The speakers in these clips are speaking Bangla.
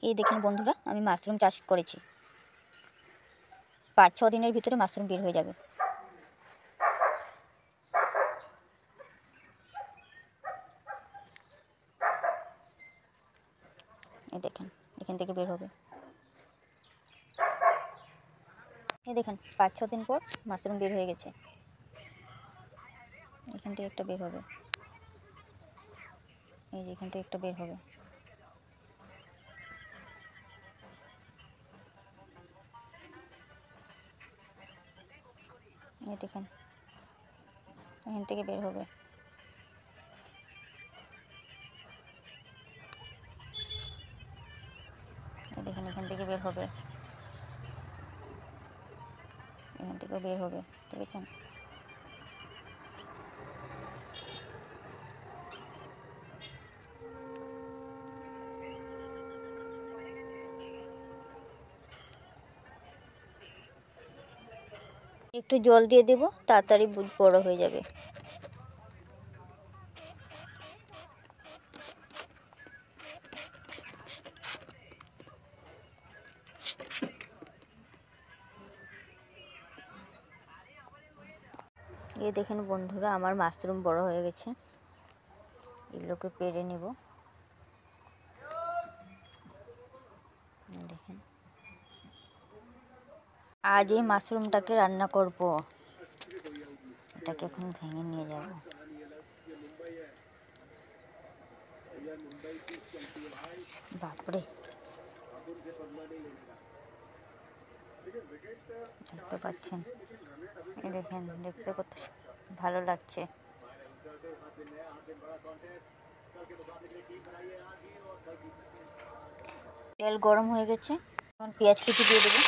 এই দেখেন বন্ধুরা, আমি মাশরুম চাষ করেছি। 5-6 দিনের ভিতরে মাশরুম বের হয়ে যাবে। এই দেখেন, এখান থেকে বের হবে। এই দেখেন 5-6 দিন পর মাশরুম বের হয়ে গেছে। এখান থেকে একটা বের হবে, এই যে এখান থেকে একটা বের হবে। এই দেখেন, এখান থেকে বের হবে। এই দেখেন, এখান থেকে বের হবে, এখান থেকে বের হবে, দেখেছেন? একটু জল দিয়ে দেব, তাড়াতাড়ি বড় হয়ে যাবে। এই দেখেন বন্ধুরা, আমার মাশরুম বড় হয়ে গেছে। এগুলোকে পেড়ে নেব। দেখেন, আজ এই মাশরুমটাকে রান্না করব। এটাকে এখন ভেঙে নিয়ে যাব। বাপরে, দেখতে পাচ্ছেন? এই দেখেন, দেখতে কত ভালো লাগছে। তেল গরম হয়ে গেছে, এখন পেঁয়াজ কুচি দিয়ে দেবো,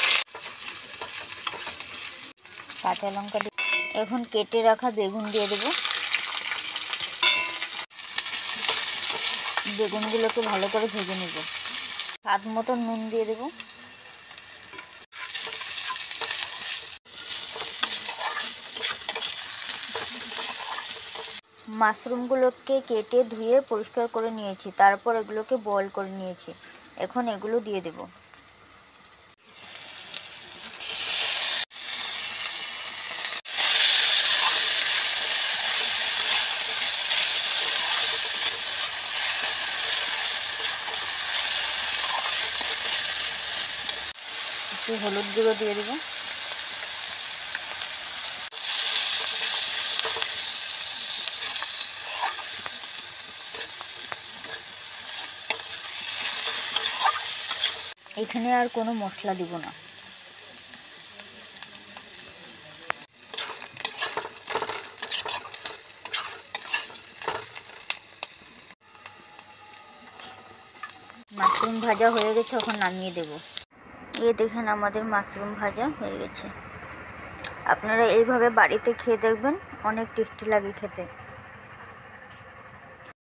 কাঁচা লঙ্কা দিয়ে, এখন কেটে রাখা বেগুন দিয়ে দেবো। বেগুনগুলোকে ভালো করে ভেজে নেব। স্বাদ মতো নুন দিয়ে দেবো। মাশরুমগুলোকে কেটে ধুয়ে পরিষ্কার করে নিয়েছি, তারপর এগুলোকে বয়েল করে নিয়েছি। এখন এগুলো দিয়ে দেব। একটু হলুদ গুঁড়ো দিয়ে দেবো। এখানে আর কোনো মশলা দিব না। মাশরুম ভাজা হয়ে গেছে, এখন নামিয়ে দেব। এই দেখেন, আমাদের মাশরুম ভাজা হয়ে গেছে। আপনারা এইভাবে বাড়িতে খেয়ে দেখবেন, অনেক টেস্টি লাগে খেতে।